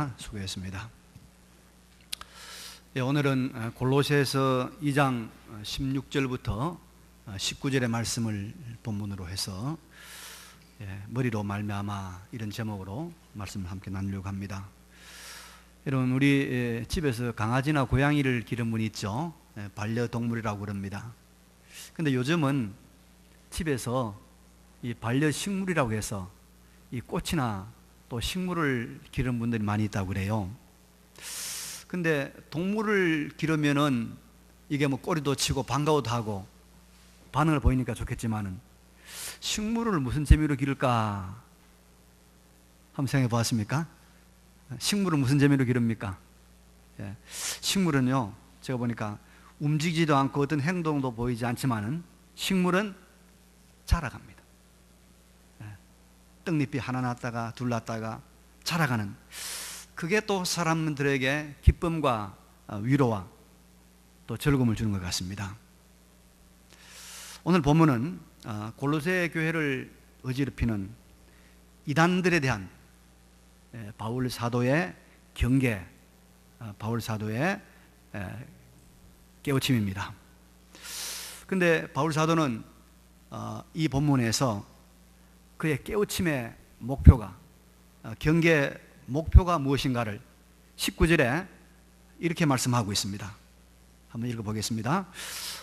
감사합니다. 수고했습니다. 오늘은 골로새서 2장 16절부터 19절의 말씀을 본문으로 해서 머리로 말미암아 이런 제목으로 말씀을 함께 나누려고 합니다. 여러분, 우리 집에서 강아지나 고양이를 기른 분이 있죠. 반려동물이라고 그럽니다. 근데 요즘은 집에서 이 반려식물이라고 해서 이 꽃이나 또 식물을 기르는 분들이 많이 있다고 그래요. 근데 동물을 기르면은 이게 뭐 꼬리도 치고 반가워도 하고 반응을 보이니까 좋겠지만은 식물을 무슨 재미로 기를까 한번 생각해 보았습니까? 식물을 무슨 재미로 기릅니까? 식물은요, 제가 보니까 움직이지도 않고 어떤 행동도 보이지 않지만은 식물은 자라갑니다. 떡잎이 하나 났다가 둘 났다가 자라가는, 그게 또 사람들에게 기쁨과 위로와 또 즐거움을 주는 것 같습니다. 오늘 본문은 골로새 교회를 어지럽히는 이단들에 대한 바울 사도의 경계, 바울 사도의 깨우침입니다. 근데 바울 사도는 이 본문에서 그의 깨우침의 목표가, 경계 목표가 무엇인가를 19절에 이렇게 말씀하고 있습니다. 한번 읽어보겠습니다.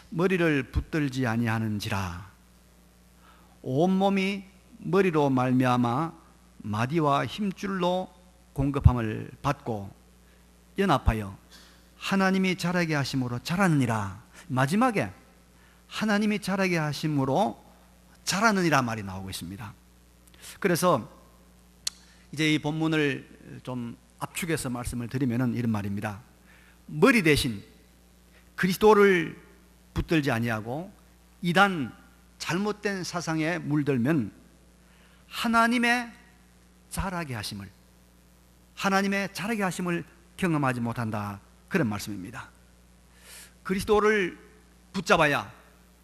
머리를 붙들지 아니하는지라 온몸이 머리로 말미암아 마디와 힘줄로 공급함을 받고 연합하여 하나님이 자라게 하심으로 자라느니라. 마지막에 하나님이 자라게 하심으로 자라느니라 말이 나오고 있습니다. 그래서 이제 이 본문을 좀 압축해서 말씀을 드리면은 이런 말입니다. 머리 대신 그리스도를 붙들지 아니하고 이단 잘못된 사상에 물들면 하나님의 자라게 하심을 경험하지 못한다, 그런 말씀입니다. 그리스도를 붙잡아야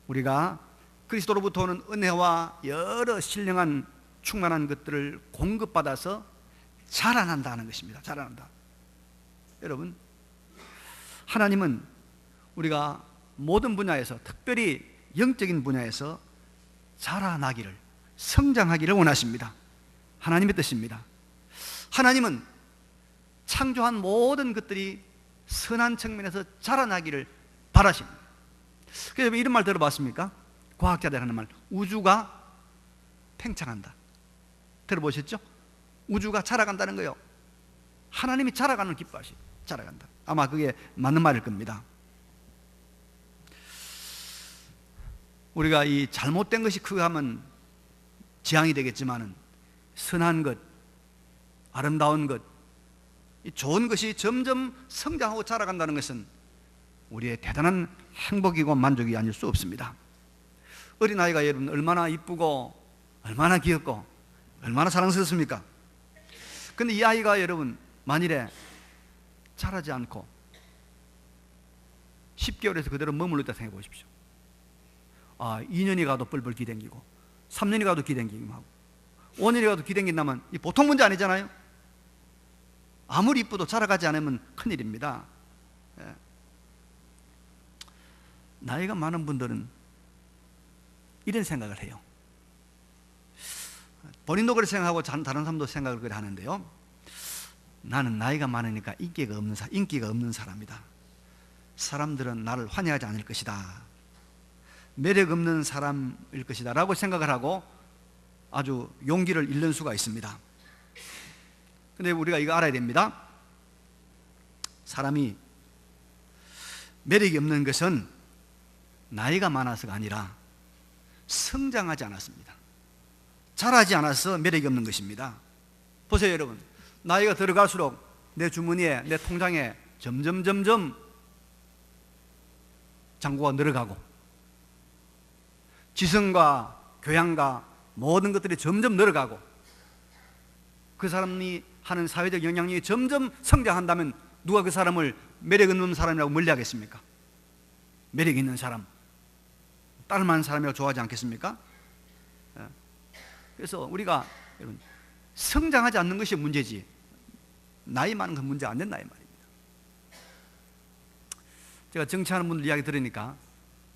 우리가 그리스도로부터 오는 은혜와 여러 신령한 충만한 것들을 공급받아서 자라난다는 것입니다. 자라난다. 여러분, 하나님은 우리가 모든 분야에서, 특별히 영적인 분야에서 자라나기를, 성장하기를 원하십니다. 하나님의 뜻입니다. 하나님은 창조한 모든 것들이 선한 측면에서 자라나기를 바라십니다. 그래서 이런 말 들어봤습니까? 과학자들 하는 말, 우주가 팽창한다. 들어보셨죠? 우주가 자라간다는 거예요. 하나님이 자라가는 기뻐하시, 자라간다. 아마 그게 맞는 말일 겁니다. 우리가 이 잘못된 것이 크게 하면 지향이 되겠지만은 선한 것, 아름다운 것, 이 좋은 것이 점점 성장하고 자라간다는 것은 우리의 대단한 행복이고 만족이 아닐 수 없습니다. 어린아이가 여러분 얼마나 이쁘고 얼마나 귀엽고 얼마나 사랑스럽습니까? 근데 이 아이가 여러분 만일에 자라지 않고 10개월에서 그대로 머물러 있다 생각해 보십시오. 2년이 가도 뻘뻘 기댕기고 3년이 가도 기댕기고 하고 5년이 가도 기댕긴다면 이 보통 문제 아니잖아요. 아무리 이쁘도 자라가지 않으면 큰일입니다. 나이가 많은 분들은 이런 생각을 해요. 본인도 그렇게 생각하고 다른 사람도 생각을 그렇게 하는데요. 나는 나이가 많으니까 인기가 없는 사람이다. 사람들은 나를 환영하지 않을 것이다. 매력 없는 사람일 것이다 라고 생각을 하고 아주 용기를 잃는 수가 있습니다. 근데 우리가 이거 알아야 됩니다. 사람이 매력이 없는 것은 나이가 많아서가 아니라 성장하지 않았습니다. 자라지 않아서 매력이 없는 것입니다. 보세요 여러분, 나이가 들어갈수록 내 주머니에, 내 통장에 점점 잔고가 늘어가고 지성과 교양과 모든 것들이 점점 늘어가고 그 사람이 하는 사회적 영향력이 점점 성장한다면 누가 그 사람을 매력 없는 사람이라고 멀리하겠습니까? 매력 있는 사람, 딸만한 사람이라고 좋아하지 않겠습니까? 그래서 우리가 여러분 성장하지 않는 것이 문제지 나이 많은 건 문제가 안 된다 이 말입니다. 제가 정치하는 분들 이야기 들으니까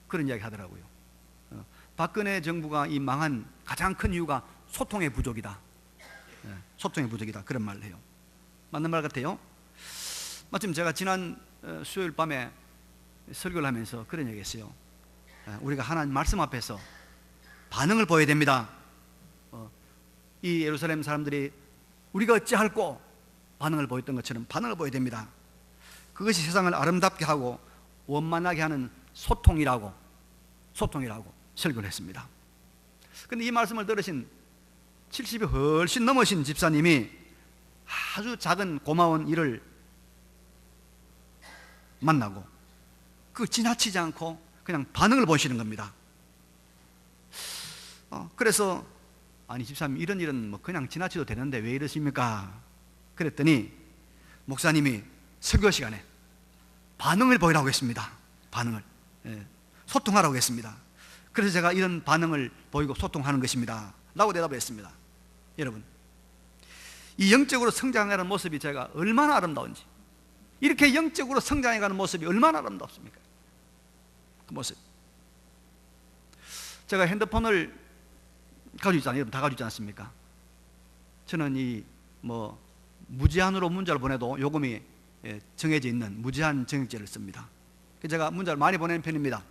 그런 이야기 하더라고요. 박근혜 정부가 이 망한 가장 큰 이유가 소통의 부족이다. 소통의 부족이다. 그런 말을 해요. 맞는 말 같아요. 마침 제가 지난 수요일 밤에 설교를 하면서 그런 얘기 했어요. 우리가 하나님 말씀 앞에서 반응을 보여야 됩니다. 이 예루살렘 사람들이 우리가 어찌할꼬 반응을 보였던 것처럼 반응을 보여야 됩니다. 그것이 세상을 아름답게 하고 원만하게 하는 소통이라고 설교를 했습니다. 그런데 이 말씀을 들으신 70이 훨씬 넘으신 집사님이 아주 작은 고마운 일을 만나고 그 지나치지 않고 그냥 반응을 보시는 겁니다. 그래서 아니 집사님 이런 일은 뭐 그냥 지나치도 되는데 왜 이러십니까? 그랬더니 목사님이 설교 시간에 반응을 보이라고 했습니다. 반응을 소통하라고 했습니다. 그래서 제가 이런 반응을 보이고 소통하는 것입니다 라고 대답을 했습니다. 여러분, 이 영적으로 성장하는 모습이 제가 얼마나 아름다운지, 이렇게 영적으로 성장해가는 모습이 얼마나 아름답습니까? 그 모습. 제가 핸드폰을 가지고 있잖아요. 여러분 다 가지고 있지 않습니까? 저는 이 무제한으로 문자를 보내도 요금이 정해져 있는 무제한 정액제를 씁니다. 제가 문자를 많이 보내는 편입니다.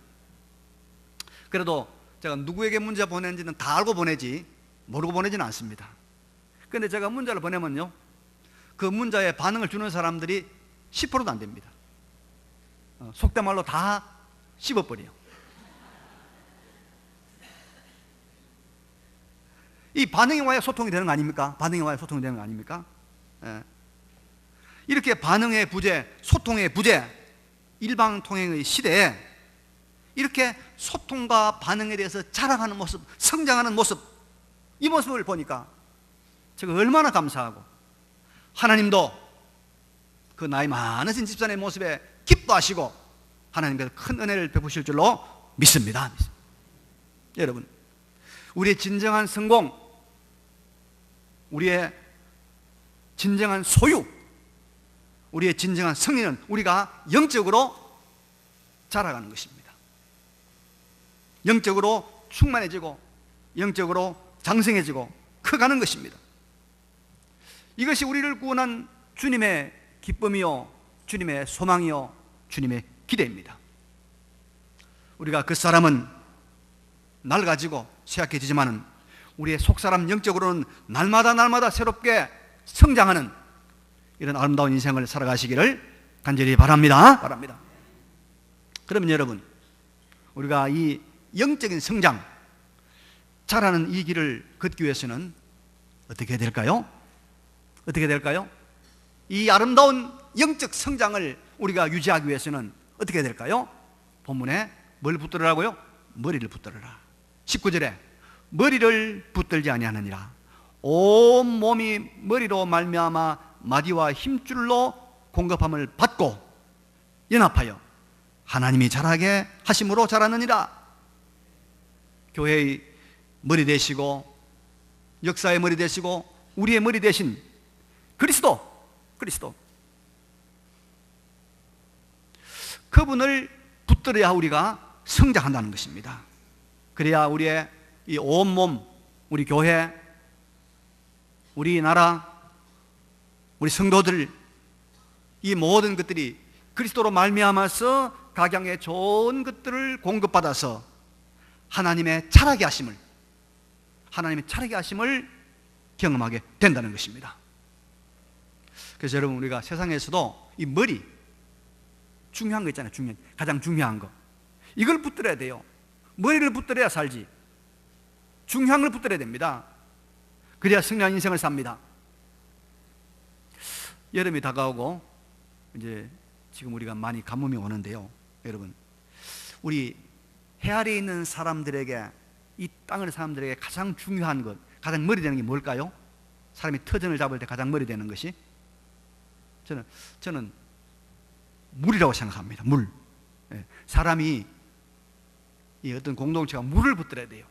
그래도 제가 누구에게 문자 보내는지는 다 알고 보내지 모르고 보내지는 않습니다. 그런데 제가 문자를 보내면요, 그 문자에 반응을 주는 사람들이 10%도 안 됩니다. 속된 말로 다 씹어버려요. 이 반응이 와야 소통이 되는 거 아닙니까? 반응이 와야 소통이 되는 거 아닙니까? 이렇게 반응의 부재, 소통의 부재, 일방통행의 시대에 이렇게 소통과 반응에 대해서 자랑하는 모습, 성장하는 모습, 이 모습을 보니까 제가 얼마나 감사하고, 하나님도 그 나이 많으신 집사님의 모습에 기뻐하시고 하나님께서 큰 은혜를 베푸실 줄로 믿습니다. 여러분, 우리의 진정한 성공, 우리의 진정한 소유, 우리의 진정한 승리는 우리가 영적으로 자라가는 것입니다. 영적으로 충만해지고 영적으로 장성해지고 커가는 것입니다. 이것이 우리를 구원한 주님의 기쁨이요, 주님의 소망이요, 주님의 기대입니다. 우리가 그 사람은 낡아지고 쇠약해지지만은 우리의 속사람 영적으로는 날마다 새롭게 성장하는 이런 아름다운 인생을 살아가시기를 간절히 바랍니다. 그러면 여러분, 우리가 이 영적인 성장, 자라는 이 길을 걷기 위해서는 어떻게 될까요? 어떻게 될까요? 이 아름다운 영적 성장을 우리가 유지하기 위해서는 어떻게 될까요? 본문에 뭘 붙들으라고요? 머리를 붙들어라. 19절에 머리를 붙들지 아니하느니라. 온 몸이 머리로 말미암아 마디와 힘줄로 공급함을 받고 연합하여 하나님이 자라게 하심으로 자라느니라. 교회의 머리 되시고 역사의 머리 되시고 우리의 머리 되신 그리스도 그분을 붙들어야 우리가 성장한다는 것입니다. 그래야 우리의 이 온몸, 우리 교회, 우리 나라, 우리 성도들, 이 모든 것들이 그리스도로 말미암아서 각양의 좋은 것들을 공급받아서 하나님의 자라게 하심을 경험하게 된다는 것입니다. 그래서 여러분, 우리가 세상에서도 이 머리, 중요한 거 있잖아요. 가장 중요한 거, 이걸 붙들어야 돼요. 머리를 붙들어야 살지. 중요한 걸 붙들어야 됩니다. 그래야 승리한 인생을 삽니다. 여름이 다가오고 이제 지금 우리가 많이 가뭄이 오는데요. 여러분, 우리 해아리에 있는 사람들에게, 이 땅의 사람들에게 가장 중요한 것, 가장 머리 되는 게 뭘까요? 사람이 터전을 잡을 때 가장 머리 되는 것이 저는 물이라고 생각합니다. 물. 사람이, 이 어떤 공동체가 물을 붙들어야 돼요.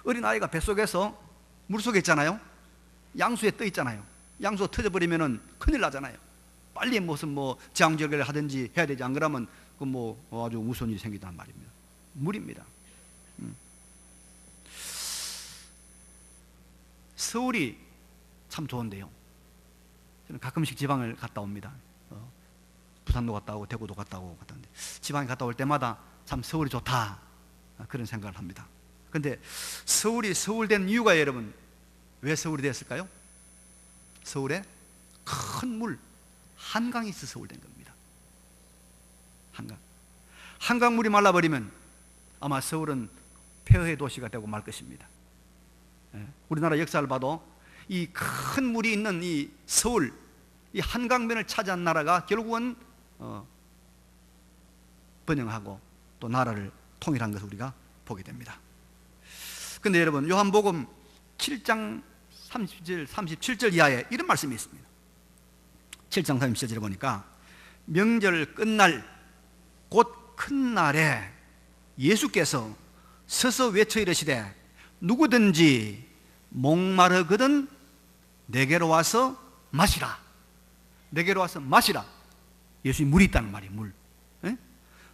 어린아이가 뱃속에서 물속에 있잖아요. 양수에 떠 있잖아요. 양수 터져버리면은 큰일 나잖아요. 빨리 무슨 뭐 지항절개를 하든지 해야 되지. 안 그러면 그 뭐 아주 무서운 일이 생기단 말입니다. 물입니다. 서울이 참 좋은데요. 저는 가끔씩 지방을 갔다 옵니다. 부산도 갔다 오고 대구도 갔다 오고 갔다는데 지방에 갔다 올 때마다 참 서울이 좋다 그런 생각을 합니다. 그런데 서울이 서울된 이유가 여러분 왜 서울이 됐을까요? 서울에 큰 물 한강이 있어 서울된 겁니다. 한강물이 말라버리면 아마 서울은 폐허의 도시가 되고 말 것입니다. 우리나라 역사를 봐도 이 큰 물이 있는 이 서울, 이 한강변을 차지한 나라가 결국은 번영하고 또 나라를 통일한 것을 우리가 보게 됩니다. 그런데 여러분 요한복음 7장 30절 37절 이하에 이런 말씀이 있습니다. 7장 37절에 보니까 명절 끝날 곧 큰 날에 예수께서 서서 외쳐 이르시되 누구든지 목마르거든 내게로 와서 마시라. 내게로 와서 마시라. 예수님 물이 있다는 말이에요. 물. 에?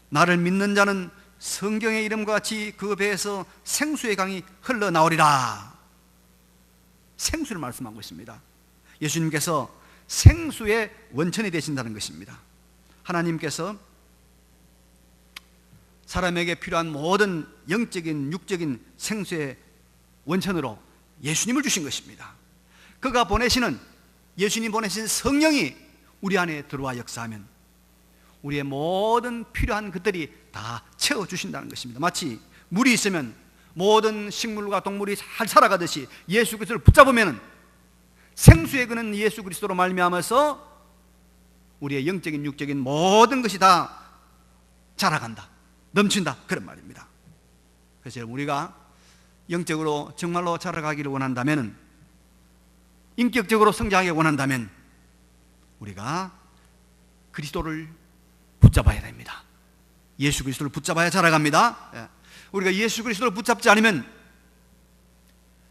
나를 믿는 자는 성경의 이름과 같이 그 배에서 생수의 강이 흘러나오리라. 생수를 말씀하고 있습니다. 예수님께서 생수의 원천이 되신다는 것입니다. 하나님께서 사람에게 필요한 모든 영적인 육적인 생수의 원천으로 예수님을 주신 것입니다. 그가 보내시는 예수님 보내신 성령이 우리 안에 들어와 역사하면 우리의 모든 필요한 것들이 다 채워주신다는 것입니다. 마치 물이 있으면 모든 식물과 동물이 잘 살아가듯이 예수 그리스도를 붙잡으면 생수의 그는 예수 그리스도로 말미암아서 우리의 영적인 육적인 모든 것이 다 자라간다, 넘친다, 그런 말입니다. 그래서 우리가 영적으로 정말로 자라가기를 원한다면, 인격적으로 성장하기 원한다면 우리가 그리스도를 붙잡아야 됩니다. 예수 그리스도를 붙잡아야 자라갑니다. 우리가 예수 그리스도를 붙잡지 않으면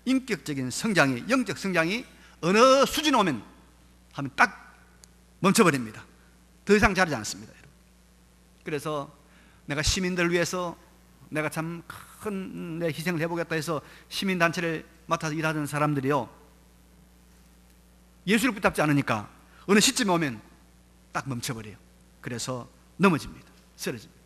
인격적인 성장이, 영적 성장이 어느 수준에 오면 하면 딱 멈춰버립니다. 더 이상 자라지 않습니다. 그래서 내가 시민들을 위해서 내가 참 큰 내 희생을 해보겠다 해서 시민단체를 맡아서 일하는 사람들이요, 예수를 붙잡지 않으니까 어느 시점에 오면 딱 멈춰버려요. 그래서 넘어집니다. 쓰러집니다.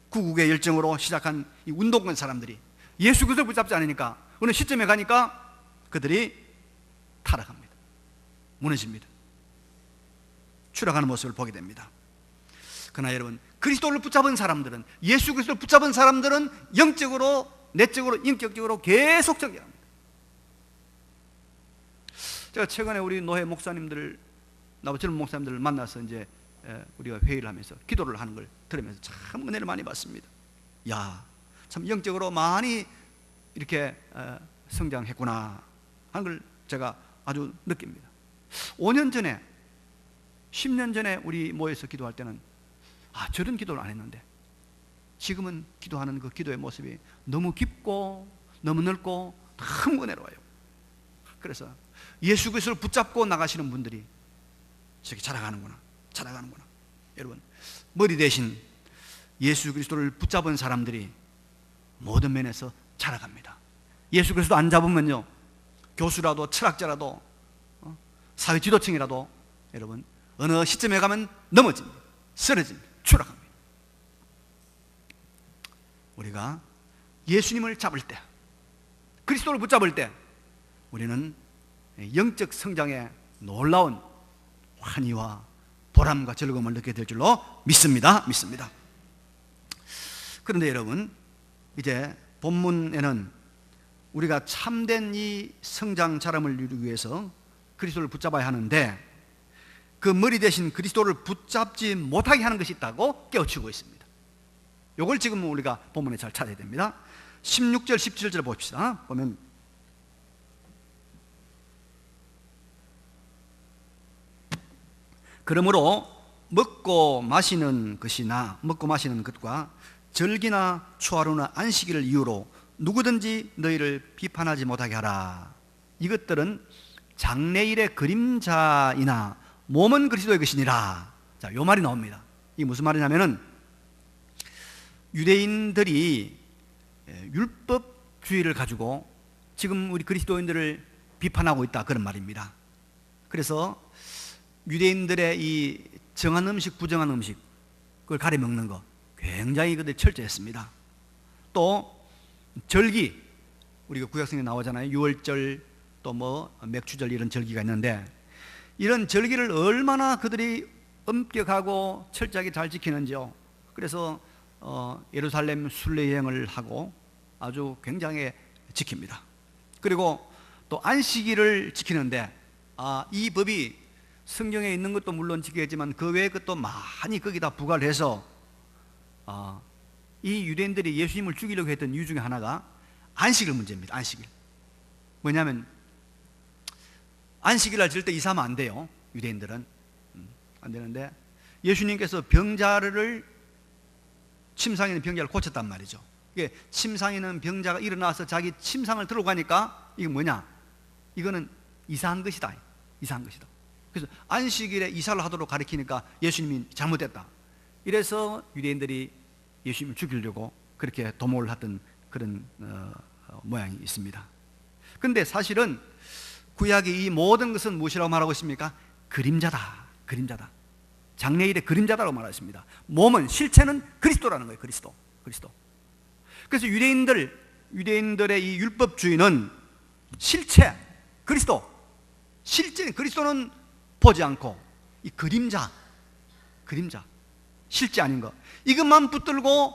구국의 열정으로 시작한 이 운동권 사람들이 예수 그리스도를 붙잡지 않으니까 어느 시점에 가니까 그들이 타락합니다. 무너집니다. 추락하는 모습을 보게 됩니다. 그러나 여러분, 그리스도를 붙잡은 사람들은, 예수 그리스도를 붙잡은 사람들은 영적으로, 내적으로, 인격적으로 계속 성장합니다. 제가 최근에 우리 노회 목사님들, 나와 젊은 목사님들을 만나서 이제 우리가 회의를 하면서 기도를 하는 걸 들으면서 참 은혜를 많이 받습니다. 야, 참 영적으로 많이 이렇게 성장했구나 하는 걸 제가 아주 느낍니다. 5년 전에, 10년 전에 우리 모여서 기도할 때는 저런 기도를 안 했는데 지금은 기도하는 그 기도의 모습이 너무 깊고 너무 넓고 너무 은혜로워요. 그래서 예수 그리스도를 붙잡고 나가시는 분들이 저렇게 자라가는구나. 여러분, 머리 대신 예수 그리스도를 붙잡은 사람들이 모든 면에서 자라갑니다. 예수 그리스도 안 잡으면요, 교수라도 철학자라도 사회 지도층이라도 여러분 어느 시점에 가면 넘어집니다. 쓰러집니다. 추락합니다. 우리가 예수님을 잡을 때, 그리스도를 붙잡을 때 우리는 영적 성장에 놀라운 환희와 보람과 즐거움을 느끼게 될 줄로 믿습니다. 그런데 여러분, 이제 본문에는 우리가 참된 이 성장 자람을 이루기 위해서 그리스도를 붙잡아야 하는데 그 머리 대신 그리스도를 붙잡지 못하게 하는 것이 있다고 깨우치고 있습니다. 이걸 지금 우리가 본문에 잘 찾아야 됩니다. 16절 17절을 봅시다. 보면 그러므로 먹고 마시는 것과 절기나 초하루나 안식일을 이유로 누구든지 너희를 비판하지 못하게 하라. 이것들은 장래일의 그림자이나 몸은 그리스도의 것이니라. 자, 요 말이 나옵니다. 이게 무슨 말이냐면은 유대인들이 율법주의를 가지고 지금 우리 그리스도인들을 비판하고 있다, 그런 말입니다. 그래서 유대인들의 이 정한 음식, 부정한 음식, 그걸 가려 먹는 거 굉장히 그들 철저했습니다. 또 절기, 우리가 구약성에 나오잖아요. 유월절, 또 뭐 맥주절, 이런 절기가 있는데 이런 절기를 얼마나 그들이 엄격하고 철저하게 잘 지키는지요. 그래서 예루살렘 순례 여행을 하고 아주 굉장히 지킵니다. 그리고 또 안식일을 지키는데 이 법이 성경에 있는 것도 물론 지켜야지만 그 외의 것도 많이 거기다 부과를 해서 이 유대인들이 예수님을 죽이려고 했던 이유 중에 하나가 안식일 문제입니다. 안식일. 뭐냐면 안식일날 절대 이사하면 안 돼요. 유대인들은 안 되는데 예수님께서 병자를, 침상에 있는 병자를 고쳤단 말이죠. 이게 침상에 있는 병자가 일어나서 자기 침상을 들고 가니까 이게 뭐냐? 이거는 이사한 것이다. 이사한 것이다. 그래서 안식일에 이사를 하도록 가르치니까 예수님이 잘못됐다. 이래서 유대인들이 예수님을 죽이려고 그렇게 도모를 하던 그런 모양이 있습니다. 그런데 사실은 구약이 이 모든 것은 무엇이라고 말하고 있습니까? 그림자다. 그림자다. 장래일의 그림자다라고 말했습니다. 몸은, 실체는 그리스도라는 거예요. 그리스도. 그래서 유대인들의 이 율법주의는 실체, 그리스도, 실제 그리스도는 보지 않고 이 그림자, 실제 아닌 거, 이것만 붙들고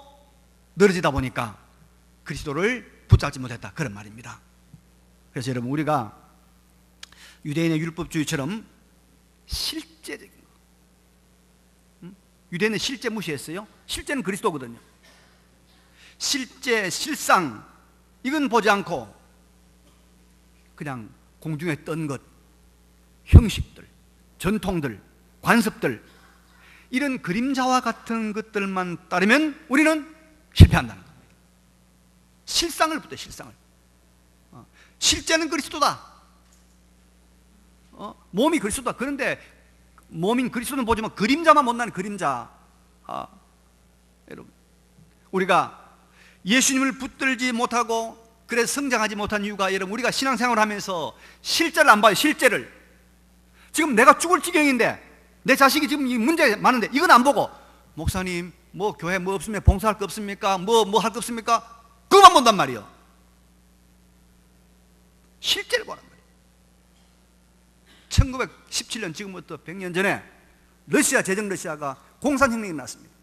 늘어지다 보니까 그리스도를 붙잡지 못했다, 그런 말입니다. 그래서 여러분, 우리가 유대인의 율법주의처럼 실제적인 거, 유대인은 실제 무시했어요. 실제는 그리스도거든요. 실제, 실상, 이건 보지 않고 그냥 공중에 뜬 것, 형식들, 전통들, 관습들, 이런 그림자와 같은 것들만 따르면 우리는 실패한다는 겁니다. 실상을 붙여, 실상을. 실제는 그리스도다. 몸이 그리스도다. 그런데 몸인 그리스도는 보지만 그림자만 못나는 그림자. 여러분, 우리가 예수님을 붙들지 못하고 그래서 성장하지 못한 이유가, 여러분, 우리가 신앙생활을 하면서 실제를 안 봐요. 실제를. 지금 내가 죽을 지경인데, 내 자식이 지금 이 문제가 많은데 이건 안 보고, 목사님 뭐 교회 뭐 없습니까? 봉사할 거 없습니까? 뭐 할 거 없습니까? 그것만 본단 말이에요. 실제를 보란 말이에요. 1917년, 지금부터 100년 전에 러시아, 제정 러시아가 공산혁명이 났습니다.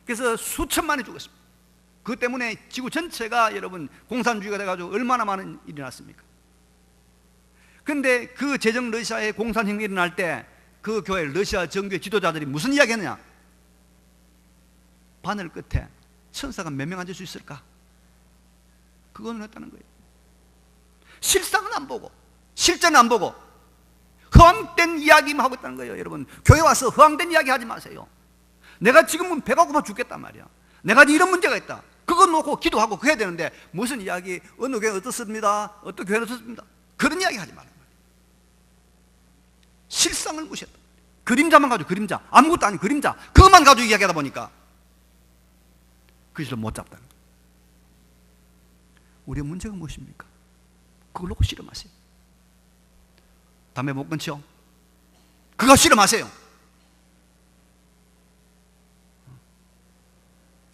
그래서 수천만이 죽었습니다. 그것 때문에 지구 전체가, 여러분, 공산주의가 돼가지고 얼마나 많은 일이 났습니까? 그런데 그 제정 러시아의 공산혁명이 일어날 때 그 교회, 러시아 정교회 지도자들이 무슨 이야기 했느냐? 바늘 끝에 천사가 몇 명 앉을 수 있을까? 그거는 했다는 거예요. 실상은 안 보고, 실제는 안 보고 허황된 이야기만 하고 있다는 거예요. 여러분, 교회 와서 허황된 이야기 하지 마세요. 내가 지금은 배가 고파 죽겠단 말이야. 내가 이런 문제가 있다. 그거 놓고 기도하고 해야 되는데 무슨 이야기, 어느 교회 어떻습니다, 어떤 교회는 어떻습니다, 그런 이야기 하지 말아요. 실상을 무시했다. 그림자만 가지고, 그림자, 아무것도 아닌 그림자, 그것만 가지고 이야기하다 보니까 그리스도를 못 잡다는 거예요. 우리의 문제가 무엇입니까? 그걸 놓고 실험하세요. 담배 못 끊죠? 그거 실험하세요.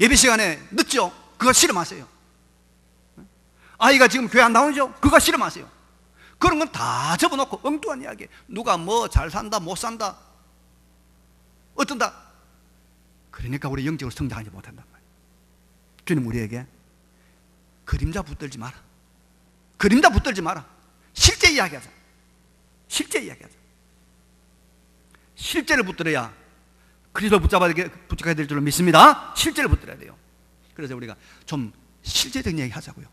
예배 시간에 늦죠? 그거 실험하세요. 아이가 지금 교회 안 나오죠? 그거 실험하세요. 그런 건 다 접어놓고 엉뚱한 이야기, 누가 뭐 잘 산다, 못 산다, 어떤다. 그러니까 우리 영적으로 성장하지 못한단 말이에요. 주님 우리에게 그림자 붙들지 마라. 그림자 붙들지 마라. 실제 이야기하자. 실제 이야기하자. 실제를 붙들어야 그리스도를 붙잡아야 될 줄로 믿습니다. 실제를 붙들어야 돼요. 그래서 우리가 좀 실제적인 이야기 하자고요.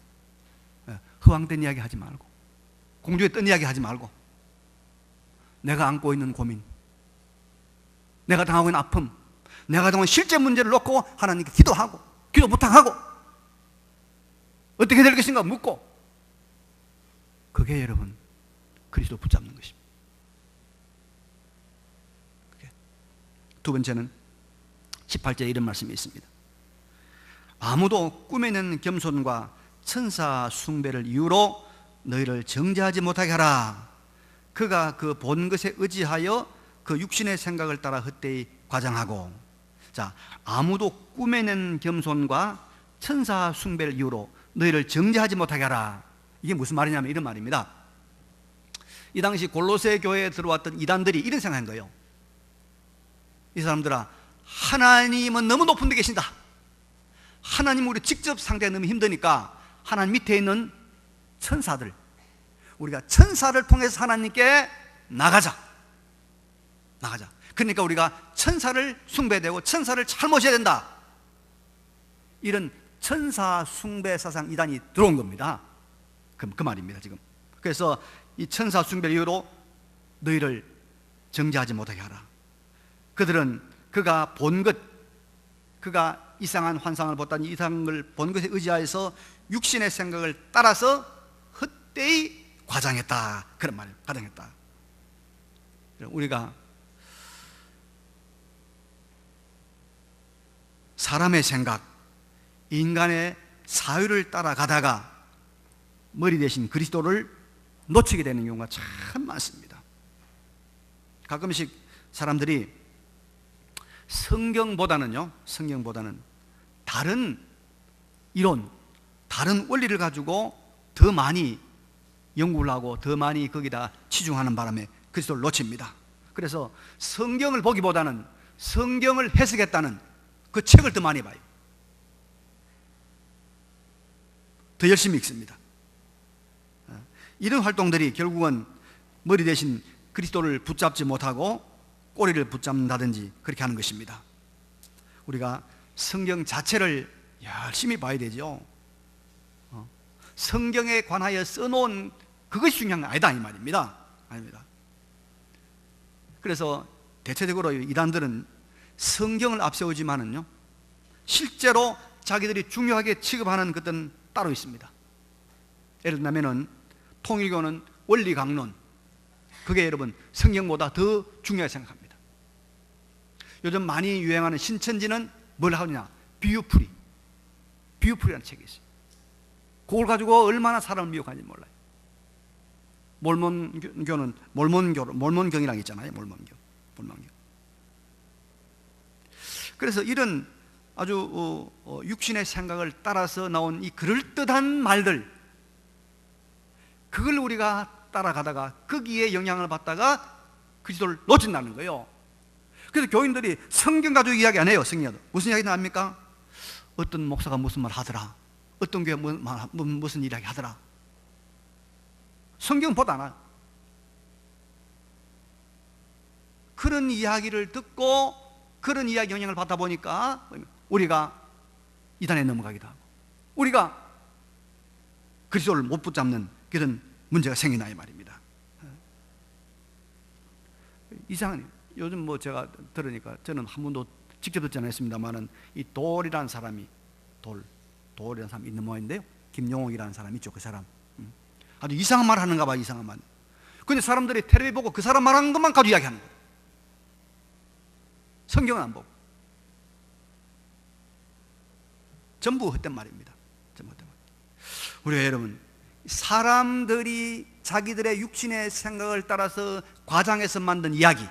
허황된 이야기 하지 말고, 공중에 뜬 이야기 하지 말고, 내가 안고 있는 고민, 내가 당하고 있는 아픔, 내가 당한 실제 문제를 놓고 하나님께 기도하고, 기도 부탁하고, 어떻게 될 것인가 묻고, 그게 여러분 그리스도를 붙잡는 것입니다. 두 번째는 18절에 이런 말씀이 있습니다. 아무도 꾸며낸 겸손과 천사 숭배를 이유로 너희를 정죄하지 못하게 하라. 그가 그 본 것에 의지하여 그 육신의 생각을 따라 헛되이 과장하고. 자, 아무도 꾸며낸 겸손과 천사 숭배를 이유로 너희를 정죄하지 못하게 하라. 이게 무슨 말이냐면 이런 말입니다. 이 당시 골로새 교회에 들어왔던 이단들이 이런 생각한 거예요. 이 사람들아, 하나님은 너무 높은 데 계신다. 하나님 우리 직접 상대하기 너무 힘드니까 하나님 밑에 있는 천사들, 우리가 천사를 통해서 하나님께 나가자. 그러니까 우리가 천사를 숭배되고 천사를 잘 모셔야 된다. 이런 천사 숭배 사상 이단이 들어온 겁니다. 그 말입니다 지금. 그래서 이 천사 숭배 이후로 너희를 정죄하지 못하게 하라. 그들은 그가 본 것, 그가 이상한 환상을 보다니 이상을 본 것에 의지하여서 육신의 생각을 따라서 헛되이 과장했다. 그런 말을 과장했다. 우리가 사람의 생각, 인간의 사유를 따라가다가 머리 대신 그리스도를 놓치게 되는 경우가 참 많습니다. 가끔씩 사람들이 성경보다는 다른 이론, 다른 원리를 가지고 더 많이 연구를 하고 더 많이 거기다 치중하는 바람에 그리스도를 놓칩니다. 그래서 성경을 보기보다는 성경을 해석했다는 그 책을 더 많이 봐요. 더 열심히 읽습니다. 이런 활동들이 결국은 머리 대신 그리스도를 붙잡지 못하고 꼬리를 붙잡는다든지 그렇게 하는 것입니다. 우리가 성경 자체를 열심히 봐야 되죠. 성경에 관하여 써놓은 그것이 중요한 건 아니다 이 말입니다. 아닙니다. 그래서 대체적으로 이단들은 성경을 앞세우지만은요, 실제로 자기들이 중요하게 취급하는 것들은 따로 있습니다. 예를 들면 통일교는 원리 강론, 그게 여러분 성경보다 더 중요하게 생각합니다. 요즘 많이 유행하는 신천지는 뭘 하느냐? 비유풀이라는 책이 있어요. 그걸 가지고 얼마나 사람을 미혹하는지 몰라요. 몰몬교는 몰몬경이라고 있잖아요. 몰몬경. 그래서 이런 아주 육신의 생각을 따라서 나온 이 그럴듯한 말들, 그걸 우리가 따라가다가 거기에 영향을 받다가 그리스도를 놓친다는 거예요. 그래서 교인들이 성경 가지고 이야기 안 해요. 성경도 무슨 이야기 나옵니까? 어떤 목사가 무슨 말 하더라, 어떤 교회 무슨 이야기 하더라. 성경 보다 안 와요. 그런 이야기를 듣고 그런 이야기 영향을 받다 보니까 우리가 이단에 넘어가기도 하고 우리가 그리스도를 못 붙잡는 그런 문제가 생기나 이 말입니다. 이상한, 요즘 제가 들으니까, 저는 한 번도 직접 듣지 않았습니다만은 이 돌이라는 사람이 돌이라는 사람이 있는 모양인데요, 김용옥이라는 사람이 있죠. 그 사람 아주 이상한 말 하는가 봐. 이상한 말. 근데 사람들이 텔레비 보고 그 사람 말하는 것만 가지고 이야기하는 거예요. 성경은 안 보고. 전부 헛된 말입니다. 우리가 여러분, 사람들이 자기들의 육신의 생각을 따라서 과장해서 만든 이야기,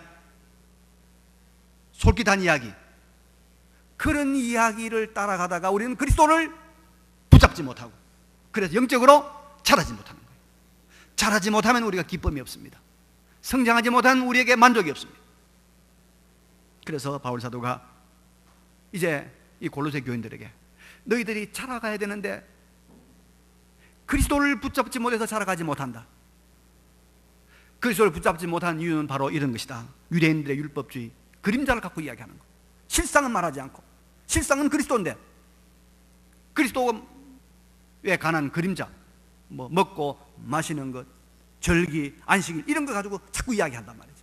솔깃한 이야기, 그런 이야기를 따라가다가 우리는 그리스도를 붙잡지 못하고, 그래서 영적으로 자라지 못하는 거예요. 자라지 못하면 우리가 기쁨이 없습니다. 성장하지 못하면 우리에게 만족이 없습니다. 그래서 바울 사도가 이제 이 골로새 교인들에게, 너희들이 자라가야 되는데 그리스도를 붙잡지 못해서 자라가지 못한다. 그리스도를 붙잡지 못한 이유는 바로 이런 것이다. 유대인들의 율법주의, 그림자를 갖고 이야기하는 것. 실상은 말하지 않고, 실상은 그리스도인데 그리스도에 관한 그림자, 먹고 마시는 것, 절기, 안식일, 이런 거 가지고 자꾸 이야기한단 말이죠.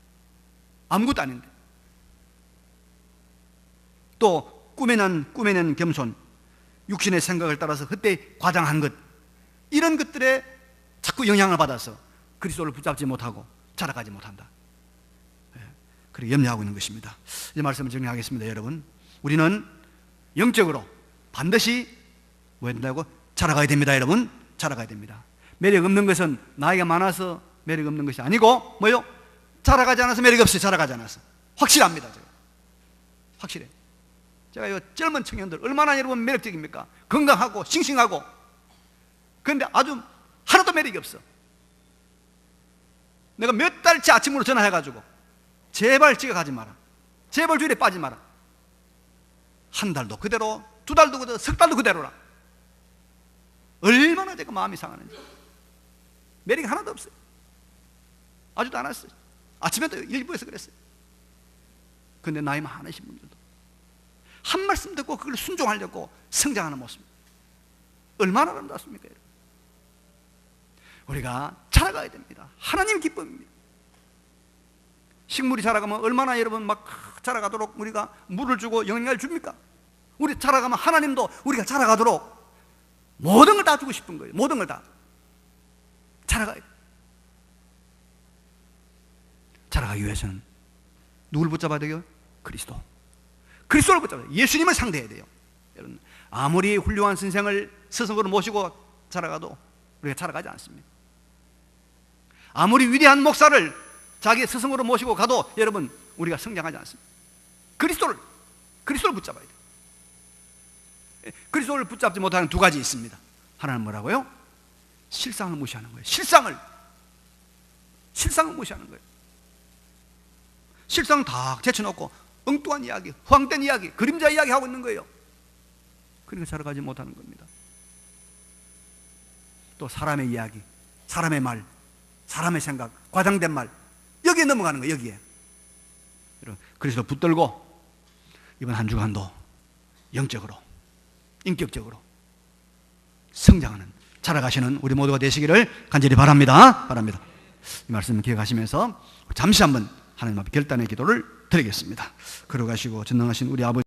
아무것도 아닌데. 또 꾸며낸 겸손, 육신의 생각을 따라서 그때 과장한 것, 이런 것들에 자꾸 영향을 받아서 그리스도를 붙잡지 못하고 자라가지 못한다. 그렇게 염려하고 있는 것입니다. 이 말씀을 정리하겠습니다. 여러분, 우리는 영적으로 반드시 뭐 된다고? 자라가야 됩니다. 여러분, 자라가야 됩니다. 매력 없는 것은 나이가 많아서 매력 없는 것이 아니고 뭐요? 자라가지 않아서 매력 없어요. 자라가지 않아서. 확실합니다. 제가. 확실해. 제가 이 젊은 청년들 얼마나 여러분 매력적입니까? 건강하고 싱싱하고. 그런데 아주 하나도 매력이 없어. 내가 몇 달째 아침으로 전화해가지고 제발 집에 가지 마라. 제발 주일에 빠지 마라. 한 달도 그대로, 두 달도 그대로, 석 달도 그대로라. 얼마나 제가 마음이 상하는지. 매력이 하나도 없어요. 아주도 않았어요. 아침에도 일부에서 그랬어요. 그런데 나이 많으신 분들도 한 말씀 듣고 그걸 순종하려고 성장하는 모습, 얼마나 아름답습니까? 여러분? 우리가 자라가야 됩니다. 하나님 기쁨입니다. 식물이 자라가면 얼마나 여러분 막 자라가도록 우리가 물을 주고 영양을 줍니까? 우리 자라가면 하나님도 우리가 자라가도록 모든 걸 다 주고 싶은 거예요. 모든 걸 다 자라가야 돼요. 자라가기 위해서는 누굴 붙잡아야 돼요? 그리스도. 그리스도를 붙잡아야 돼요. 예수님을 상대해야 돼요. 여러분, 아무리 훌륭한 선생을 스승으로 모시고 자라가도 우리가 자라가지 않습니다. 아무리 위대한 목사를 자기 스승으로 모시고 가도 여러분 우리가 성장하지 않습니다. 그리스도를 붙잡아야 돼요. 그리스도를 붙잡지 못하는 두 가지 있습니다. 하나는 뭐라고요? 실상을 무시하는 거예요. 실상을 무시하는 거예요. 실상 다 제쳐놓고 엉뚱한 이야기, 허황된 이야기, 그림자 이야기 하고 있는 거예요. 그러니까 자라가지 못하는 겁니다. 또 사람의 이야기, 사람의 말, 사람의 생각, 과장된 말, 여기에 넘어가는 거예요. 여기에. 그래서 붙들고 이번 한 주간도 영적으로, 인격적으로 성장하는, 자라가시는 우리 모두가 되시기를 간절히 바랍니다. 이 말씀 기억하시면서 잠시 한번 하나님 앞에 결단의 기도를 드리겠습니다. 걸어가시고 전능하신 우리 아버지